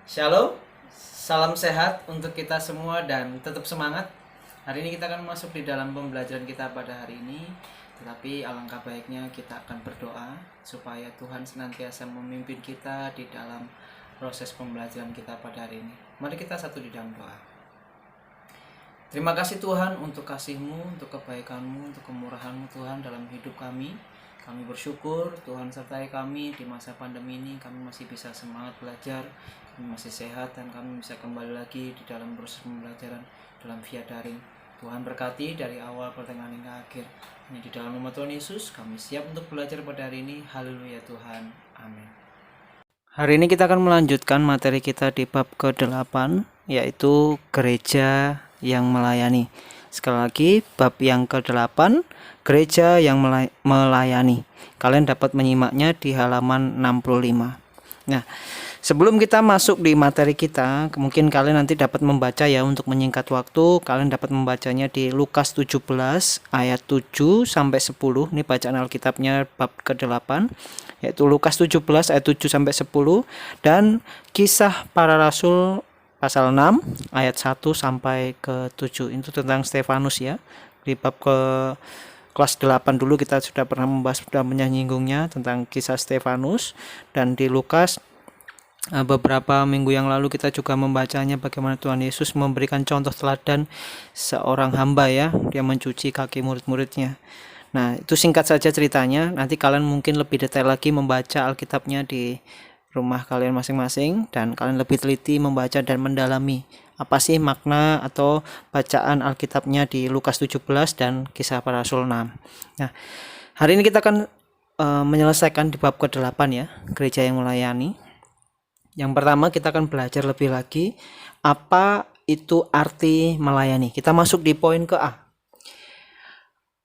Shalom, salam sehat untuk kita semua dan tetap semangat. Hari ini kita akan masuk di dalam pembelajaran kita pada hari ini. Tetapi alangkah baiknya kita akan berdoa supaya Tuhan senantiasa memimpin kita di dalam proses pembelajaran kita pada hari ini. Mari kita satu di dalam doa. Terima kasih Tuhan untuk kasih-Mu, untuk kebaikan-Mu, untuk kemurahan-Mu Tuhan dalam hidup kami. Kami bersyukur Tuhan sertai kami di masa pandemi ini. Kami masih bisa semangat belajar, kami masih sehat, dan kami bisa kembali lagi di dalam proses pembelajaran dalam via daring. Tuhan berkati dari awal, pertengahan hingga akhir. Hanya di dalam nama Tuhan Yesus kami siap untuk belajar pada hari ini. Haleluya Tuhan, amin. Hari ini kita akan melanjutkan materi kita di bab ke-8, yaitu gereja yang melayani. Sekali lagi, bab yang ke-8, gereja yang melayani. Kalian dapat menyimaknya di halaman 65. Nah, sebelum kita masuk di materi kita, mungkin kalian nanti dapat membaca ya, untuk menyingkat waktu. Kalian dapat membacanya di Lukas 17 ayat 7 sampai 10. Ini bacaan Alkitabnya bab ke-8, yaitu Lukas 17 ayat 7 sampai 10, dan Kisah Para Rasul pasal 6 ayat 1 sampai ke 7. Itu tentang Stefanus ya. Di bab ke kelas 8 dulu kita sudah pernah membahas, sudah menyinggungnya tentang kisah Stefanus. Dan di Lukas beberapa minggu yang lalu kita juga membacanya bagaimana Tuhan Yesus memberikan contoh teladan seorang hamba ya, dia mencuci kaki murid-muridnya. Nah, itu singkat saja ceritanya. Nanti kalian mungkin lebih detail lagi membaca Alkitabnya di rumah kalian masing-masing, dan kalian lebih teliti membaca dan mendalami apa sih makna atau bacaan Alkitabnya di Lukas 17 dan Kisah Para Rasul 6. Nah, hari ini kita akan menyelesaikan di bab ke-8 ya, gereja yang melayani. Yang pertama kita akan belajar lebih lagi apa itu arti melayani. Kita masuk di poin ke A.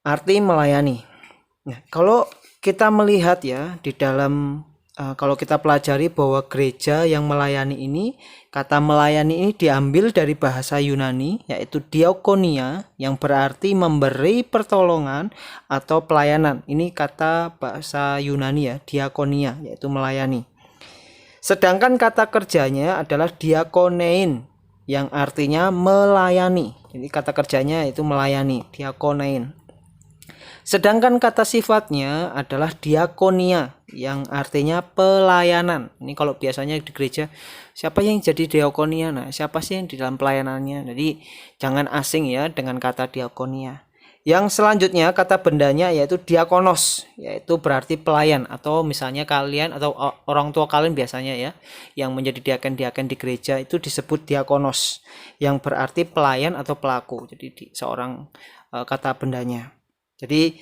Arti melayani. Nah, kalau kita melihat ya di dalam kalau kita pelajari bahwa gereja yang melayani ini, kata melayani ini diambil dari bahasa Yunani, yaitu diakonia, yang berarti memberi pertolongan atau pelayanan. Ini kata bahasa Yunani ya, diakonia, yaitu melayani. Sedangkan kata kerjanya adalah diakonein, yang artinya melayani. Jadi kata kerjanya itu melayani, diakonein. Sedangkan kata sifatnya adalah diakonia, yang artinya pelayanan. Ini kalau biasanya di gereja, siapa yang jadi diakonia? Nah, siapa sih yang di dalam pelayanannya? Jadi jangan asing ya dengan kata diakonia. Yang selanjutnya kata bendanya yaitu diakonos, yaitu berarti pelayan, atau misalnya kalian atau orang tua kalian biasanya ya yang menjadi diaken-diaken di gereja itu disebut diakonos, yang berarti pelayan atau pelaku. Jadi seorang kata bendanya. Jadi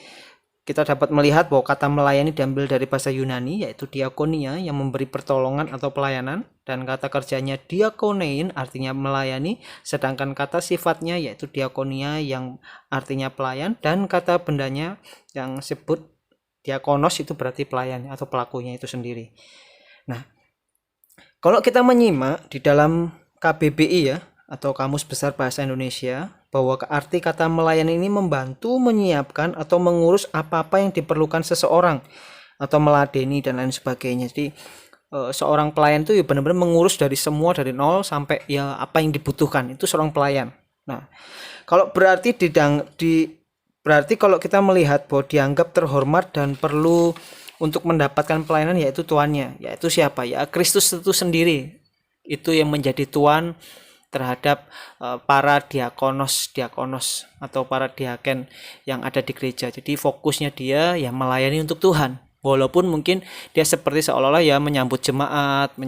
kita dapat melihat bahwa kata melayani diambil dari bahasa Yunani, yaitu diakonia, yang memberi pertolongan atau pelayanan, dan kata kerjanya diakonein artinya melayani, sedangkan kata sifatnya yaitu diakonia yang artinya pelayan, dan kata bendanya yang sebut diakonos itu berarti pelayan atau pelakunya itu sendiri. Nah, kalau kita menyimak di dalam KBBI ya, atau Kamus Besar Bahasa Indonesia, bahwa arti kata melayani ini membantu, menyiapkan, atau mengurus apa-apa yang diperlukan seseorang, atau meladeni dan lain sebagainya. Jadi seorang pelayan itu ya benar-benar mengurus dari semua, dari nol sampai ya apa yang dibutuhkan, itu seorang pelayan. Nah, kalau berarti berarti kalau kita melihat bahwa dianggap terhormat dan perlu untuk mendapatkan pelayanan, yaitu tuannya, yaitu siapa? Ya Kristus itu sendiri. Itu yang menjadi tuan terhadap para diakonos atau para diaken yang ada di gereja. Jadi fokusnya dia ya melayani untuk Tuhan. Walaupun mungkin dia seperti seolah-olah ya menyambut jemaat,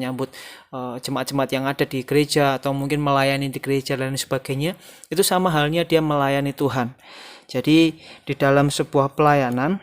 jemaat-jemaat yang ada di gereja, atau mungkin melayani di gereja dan sebagainya, itu sama halnya dia melayani Tuhan. Jadi di dalam sebuah pelayanan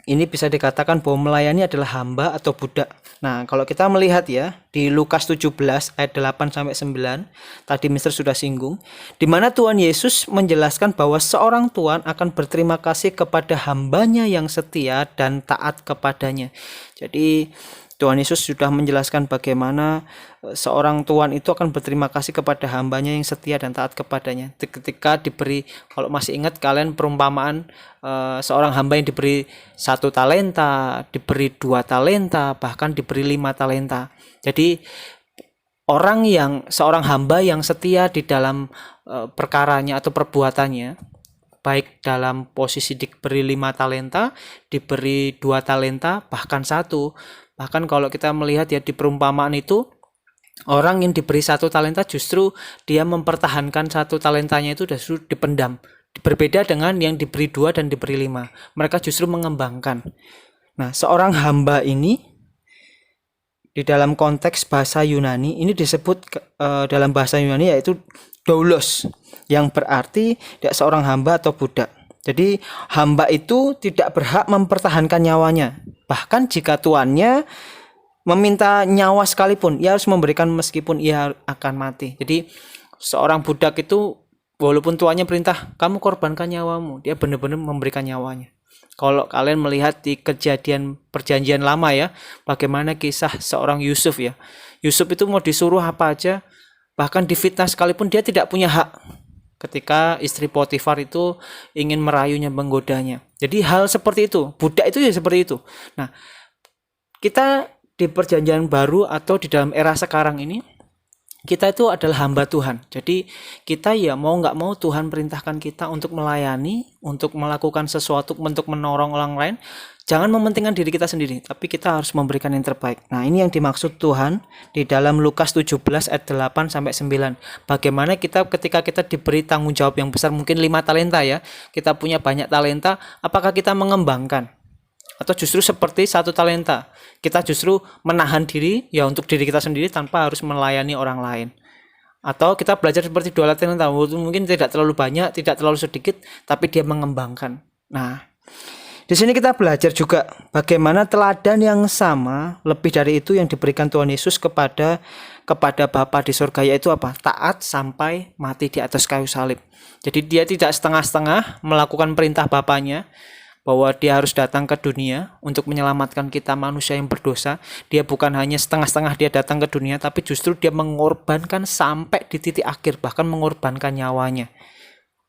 ini bisa dikatakan bahwa melayani adalah hamba atau budak. Nah, kalau kita melihat ya di Lukas 17 ayat 8 sampai 9, tadi Mister sudah singgung, di mana Tuhan Yesus menjelaskan bahwa seorang tuan akan berterima kasih kepada hambanya yang setia dan taat kepadanya. Jadi Tuhan Yesus sudah menjelaskan bagaimana seorang tuan itu akan berterima kasih kepada hambanya yang setia dan taat kepadanya. Ketika diberi, kalau masih ingat kalian perumpamaan seorang hamba yang diberi 1 talenta, diberi 2 talenta, bahkan diberi 5 talenta. Jadi seorang hamba yang setia di dalam perkaranya atau perbuatannya, baik dalam posisi diberi 5 talenta, diberi 2 talenta, bahkan 1. Bahkan kalau kita melihat ya di perumpamaan itu, orang yang diberi 1 talenta justru dia mempertahankan 1 talentanya itu justru dipendam. Berbeda dengan yang diberi 2 dan diberi 5. Mereka justru mengembangkan. Nah, seorang hamba ini di dalam konteks bahasa Yunani ini disebut dalam bahasa Yunani yaitu doulos, yang berarti tidak seorang hamba atau budak. Jadi hamba itu tidak berhak mempertahankan nyawanya. Bahkan jika tuannya meminta nyawa sekalipun, ia harus memberikan meskipun ia akan mati. Jadi seorang budak itu walaupun tuannya perintah kamu korbankan nyawamu, dia benar-benar memberikan nyawanya. Kalau kalian melihat di kejadian perjanjian lama ya, bagaimana kisah seorang Yusuf ya. Yusuf itu mau disuruh apa aja, bahkan difitnah sekalipun dia tidak punya hak. Ketika istri Potifar itu ingin merayunya, menggodanya. Jadi hal seperti itu, budak itu ya seperti itu. Nah, kita di perjanjian baru atau di dalam era sekarang ini, kita itu adalah hamba Tuhan. Jadi kita ya mau nggak mau Tuhan perintahkan kita untuk melayani, untuk melakukan sesuatu, untuk menolong orang lain. Jangan mementingkan diri kita sendiri, tapi kita harus memberikan yang terbaik. Nah, ini yang dimaksud Tuhan di dalam Lukas 17 ayat 8 sampai 9. Bagaimana kita ketika kita diberi tanggung jawab yang besar, mungkin 5 talenta ya. Kita punya banyak talenta, apakah kita mengembangkan? Atau justru seperti 1 talenta, kita justru menahan diri ya untuk diri kita sendiri tanpa harus melayani orang lain. Atau kita belajar seperti 2 talenta, mungkin tidak terlalu banyak, tidak terlalu sedikit, tapi dia mengembangkan. Nah, di sini kita belajar juga bagaimana teladan yang sama, lebih dari itu yang diberikan Tuhan Yesus kepada Bapa di surga, yaitu apa? Taat sampai mati di atas kayu salib. Jadi dia tidak setengah-setengah melakukan perintah Bapanya, bahwa dia harus datang ke dunia untuk menyelamatkan kita manusia yang berdosa. Dia bukan hanya setengah-setengah dia datang ke dunia, tapi justru dia mengorbankan sampai di titik akhir, bahkan mengorbankan nyawanya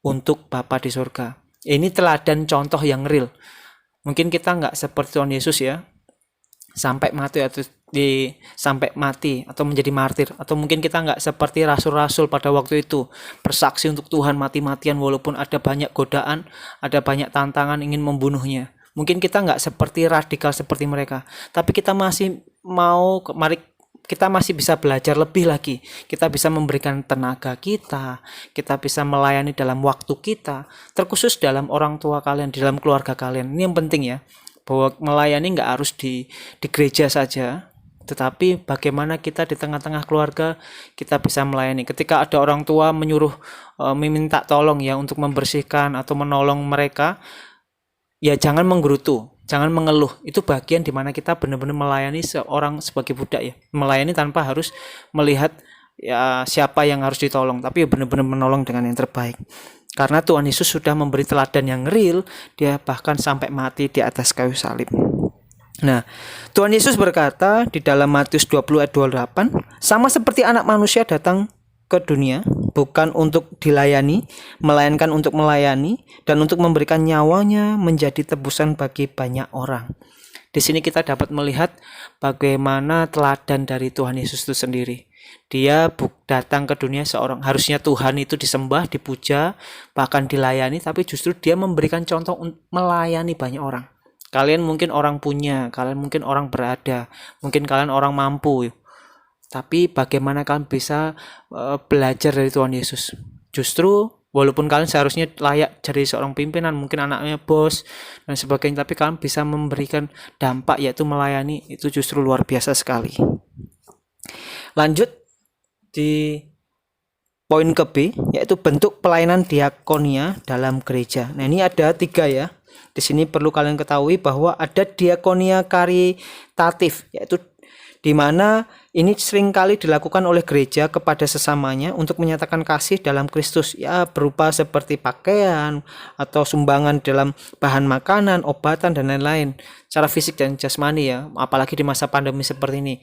untuk Bapa di surga. Ini teladan contoh yang real. Mungkin kita nggak seperti Tuhan Yesus ya, sampai mati atau menjadi martir, atau mungkin kita nggak seperti rasul-rasul pada waktu itu bersaksi untuk Tuhan mati-matian walaupun ada banyak godaan, ada banyak tantangan ingin membunuhnya. Mungkin kita nggak seperti radikal seperti mereka, tapi kita masih kita masih bisa belajar lebih lagi. Kita bisa memberikan tenaga kita bisa melayani dalam waktu kita, terkhusus dalam orang tua kalian, di dalam keluarga kalian. Ini yang penting ya, bahwa melayani nggak harus di gereja saja, tetapi bagaimana kita di tengah-tengah keluarga kita bisa melayani. Ketika ada orang tua menyuruh meminta tolong ya untuk membersihkan atau menolong mereka, ya jangan menggerutu, jangan mengeluh. Itu bagian dimana kita benar-benar melayani seorang sebagai budak ya, melayani tanpa harus melihat ya siapa yang harus ditolong, tapi benar-benar menolong dengan yang terbaik. Karena Tuhan Yesus sudah memberi teladan yang real, dia bahkan sampai mati di atas kayu salib. Nah, Tuhan Yesus berkata di dalam Matius 20 ayat 28, sama seperti anak manusia datang ke dunia, bukan untuk dilayani, melainkan untuk melayani, dan untuk memberikan nyawanya menjadi tebusan bagi banyak orang. Di sini kita dapat melihat bagaimana teladan dari Tuhan Yesus itu sendiri. Dia datang ke dunia harusnya Tuhan itu disembah, dipuja, bahkan dilayani, tapi justru dia memberikan contoh melayani banyak orang. Kalian mungkin orang punya, kalian mungkin orang berada, mungkin kalian orang mampu, tapi bagaimana kalian bisa belajar dari Tuhan Yesus? Justru walaupun kalian seharusnya layak jadi seorang pimpinan, mungkin anaknya bos dan sebagainya, tapi kalian bisa memberikan dampak yaitu melayani, itu justru luar biasa sekali. Lanjut di poin ke B, yaitu bentuk pelayanan diakonia dalam gereja. Nah, ini ada 3 ya. Di sini perlu kalian ketahui bahwa ada diakonia karitatif, yaitu di mana ini seringkali dilakukan oleh gereja kepada sesamanya untuk menyatakan kasih dalam Kristus, ya berupa seperti pakaian atau sumbangan dalam bahan makanan, obatan dan lain-lain, secara fisik dan jasmani ya. Apalagi di masa pandemi seperti ini,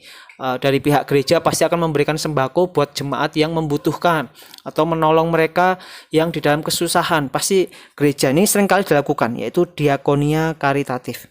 dari pihak gereja pasti akan memberikan sembako buat jemaat yang membutuhkan atau menolong mereka yang di dalam kesusahan. Pasti gereja ini seringkali dilakukan, yaitu diakonia karitatif.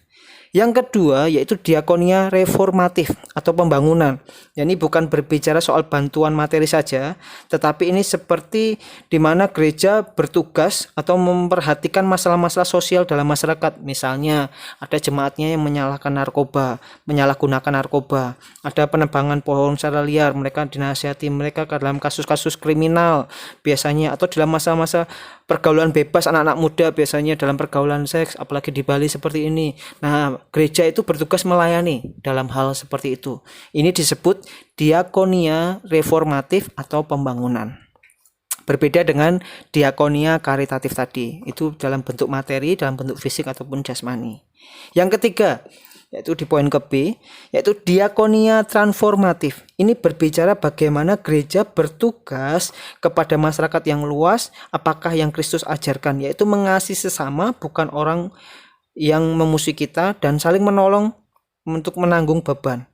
Yang kedua yaitu diakonia reformatif atau pembangunan. Ya, ini bukan berbicara soal bantuan materi saja, tetapi ini seperti di mana gereja bertugas atau memperhatikan masalah-masalah sosial dalam masyarakat. Misalnya ada jemaatnya yang menyalahgunakan narkoba, ada penebangan pohon secara liar, mereka dinasihati mereka dalam kasus-kasus kriminal biasanya, atau dalam masa-masa pergaulan bebas anak-anak muda biasanya dalam pergaulan seks, apalagi di Bali seperti ini. Nah, gereja itu bertugas melayani dalam hal seperti itu. Ini disebut diakonia reformatif atau pembangunan. Berbeda dengan diakonia karitatif tadi, itu dalam bentuk materi, dalam bentuk fisik ataupun jasmani. Yang ketiga, yaitu di poin ke B, yaitu diakonia transformatif. Ini berbicara bagaimana gereja bertugas kepada masyarakat yang luas, apakah yang Kristus ajarkan, yaitu mengasihi sesama, bukan orang yang memusuhi kita, dan saling menolong untuk menanggung beban.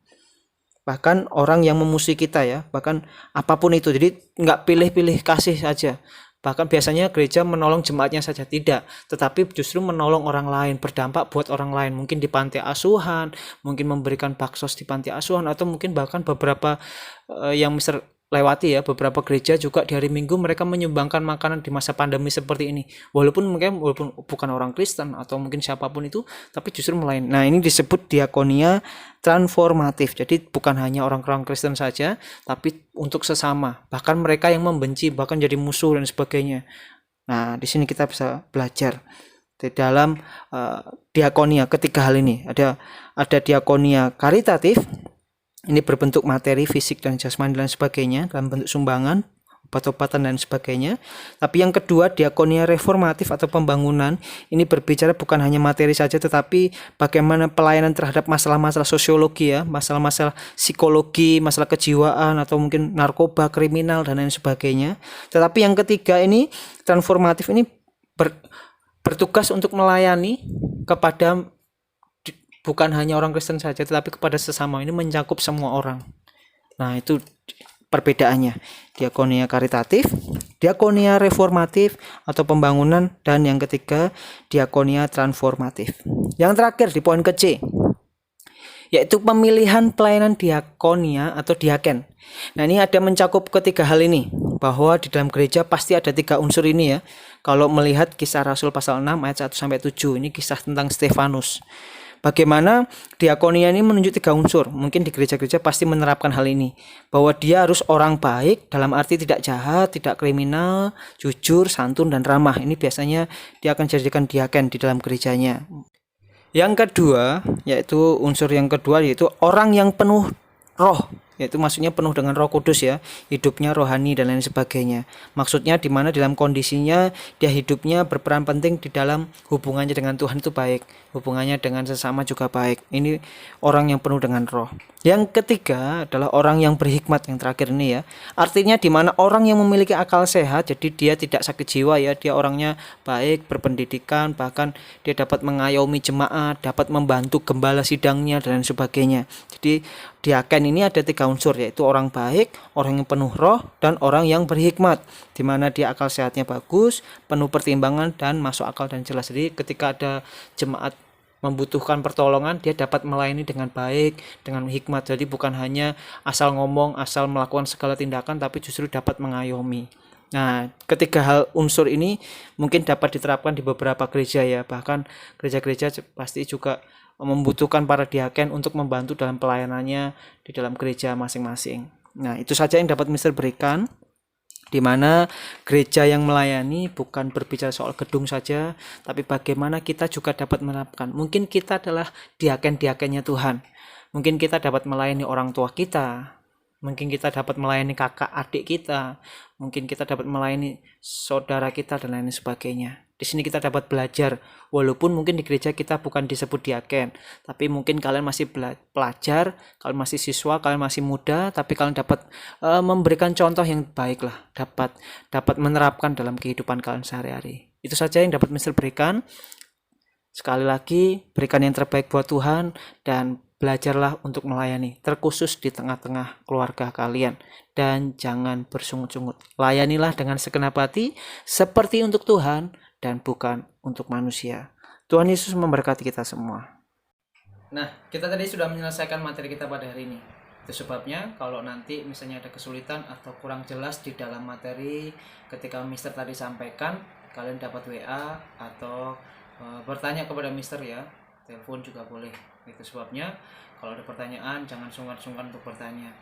Bahkan orang yang memusuhi kita ya, bahkan apapun itu. Jadi nggak pilih-pilih kasih saja. Bahkan biasanya gereja menolong jemaatnya saja, tidak, tetapi justru menolong orang lain, berdampak buat orang lain, mungkin di panti asuhan, mungkin memberikan baksos di panti asuhan, atau mungkin bahkan beberapa yang Mister lewati ya, beberapa gereja juga di hari Minggu mereka menyumbangkan makanan di masa pandemi seperti ini, walaupun bukan orang Kristen atau mungkin siapapun itu, tapi justru melayani. Nah, ini disebut diakonia transformatif. Jadi bukan hanya orang-orang Kristen saja, tapi untuk sesama, bahkan mereka yang membenci, bahkan jadi musuh dan sebagainya. Nah, di sini kita bisa belajar di dalam diakonia ketiga hal ini. Ada diakonia karitatif. Ini berbentuk materi, fisik, dan jasmani dan sebagainya, dalam bentuk sumbangan, obat-obatan dan sebagainya. Tapi yang kedua, diakonia reformatif atau pembangunan, ini berbicara bukan hanya materi saja, tetapi bagaimana pelayanan terhadap masalah-masalah sosiologi ya, masalah-masalah psikologi, masalah kejiwaan, atau mungkin narkoba, kriminal, dan lain sebagainya. Tetapi yang ketiga ini, transformatif ini bertugas untuk melayani kepada bukan hanya orang Kristen saja, tetapi kepada sesama. Ini mencakup semua orang. Nah, itu perbedaannya. Diakonia karitatif, diakonia reformatif atau pembangunan, dan yang ketiga diakonia transformatif. Yang terakhir di poin ke C, yaitu pemilihan pelayanan diakonia atau diaken. Nah, ini ada mencakup ketiga hal ini, bahwa di dalam gereja pasti ada 3 unsur ini ya. Kalau melihat Kisah Rasul pasal 6 ayat 1-7, ini kisah tentang Stefanus. Bagaimana diakonia ini menunjuk 3 unsur. Mungkin di gereja-gereja pasti menerapkan hal ini, bahwa dia harus orang baik, dalam arti tidak jahat, tidak kriminal, jujur, santun, dan ramah. Ini biasanya dia akan jadikan diaken di dalam gerejanya. Yang kedua, yaitu unsur yang kedua, yaitu orang yang penuh roh, yaitu maksudnya penuh dengan Roh Kudus ya, hidupnya rohani dan lain sebagainya. Maksudnya di mana dalam kondisinya dia hidupnya berperan penting di dalam hubungannya dengan Tuhan itu baik, hubungannya dengan sesama juga baik. Ini orang yang penuh dengan roh. Yang ketiga adalah orang yang berhikmat, yang terakhir ini ya. Artinya di mana orang yang memiliki akal sehat, jadi dia tidak sakit jiwa ya, dia orangnya baik, berpendidikan, bahkan dia dapat mengayomi jemaat, dapat membantu gembala sidangnya dan sebagainya. Jadi diaken ini ada 3 unsur, yaitu orang baik, orang yang penuh roh, dan orang yang berhikmat, di mana dia akal sehatnya bagus, penuh pertimbangan, dan masuk akal dan jelas. Jadi ketika ada jemaat membutuhkan pertolongan, dia dapat melayani dengan baik, dengan hikmat. Jadi bukan hanya asal ngomong, asal melakukan segala tindakan, tapi justru dapat mengayomi. Nah, ketiga hal unsur ini mungkin dapat diterapkan di beberapa gereja ya. Bahkan gereja-gereja pasti juga membutuhkan para diaken untuk membantu dalam pelayanannya di dalam gereja masing-masing. Nah, itu saja yang dapat Mister berikan, di mana gereja yang melayani bukan berbicara soal gedung saja, tapi bagaimana kita juga dapat menerapkan. Mungkin kita adalah diaken-diakennya Tuhan. Mungkin kita dapat melayani orang tua kita, mungkin kita dapat melayani kakak adik kita, mungkin kita dapat melayani saudara kita, dan lain sebagainya. Di sini kita dapat belajar, walaupun mungkin di gereja kita bukan disebut diaken, tapi mungkin kalian masih pelajar, kalian masih siswa, kalian masih muda, tapi kalian dapat memberikan contoh yang baik lah, dapat menerapkan dalam kehidupan kalian sehari-hari. Itu saja yang dapat Mister berikan. Sekali lagi, berikan yang terbaik buat Tuhan, dan belajarlah untuk melayani, terkhusus di tengah-tengah keluarga kalian, dan jangan bersungut-sungut. Layanilah dengan segenap hati, seperti untuk Tuhan dan bukan untuk manusia. Tuhan Yesus memberkati kita semua. Nah, kita tadi sudah menyelesaikan materi kita pada hari ini. Itu sebabnya kalau nanti misalnya ada kesulitan atau kurang jelas di dalam materi ketika Mister tadi sampaikan, kalian dapat WA atau bertanya kepada Mister ya. Telepon juga boleh. Itu sebabnya kalau ada pertanyaan jangan sungkan-sungkan untuk bertanya.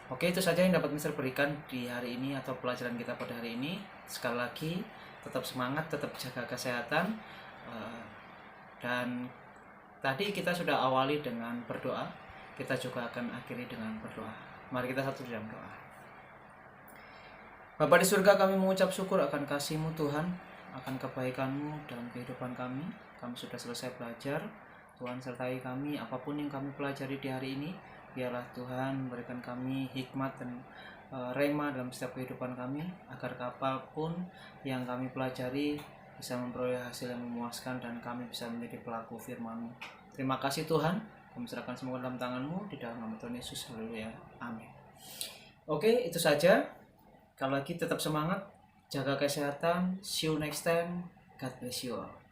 Oke, itu saja yang dapat Mister berikan di hari ini atau pelajaran kita pada hari ini. Sekali lagi, tetap semangat, tetap jaga kesehatan. Dan tadi kita sudah awali dengan berdoa. Kita juga akan akhiri dengan berdoa. Mari kita satu dalam doa. Bapa di surga, kami mengucap syukur akan kasih-Mu Tuhan, akan kebaikan-Mu dalam kehidupan kami. Kami sudah selesai belajar. Tuhan sertai kami apapun yang kami pelajari di hari ini. Biarlah Tuhan berikan kami hikmat dan rema dalam setiap kehidupan kami, agar apapun yang kami pelajari bisa memperoleh hasil yang memuaskan dan kami bisa menjadi pelaku firman-Mu. Terima kasih Tuhan, kami serahkan semua dalam tangan-Mu, di dalam nama Tuhan Yesus. Haleluya. Amin. Oke, itu saja. Kalau lagi tetap semangat, jaga kesehatan. See you next time. God bless you all.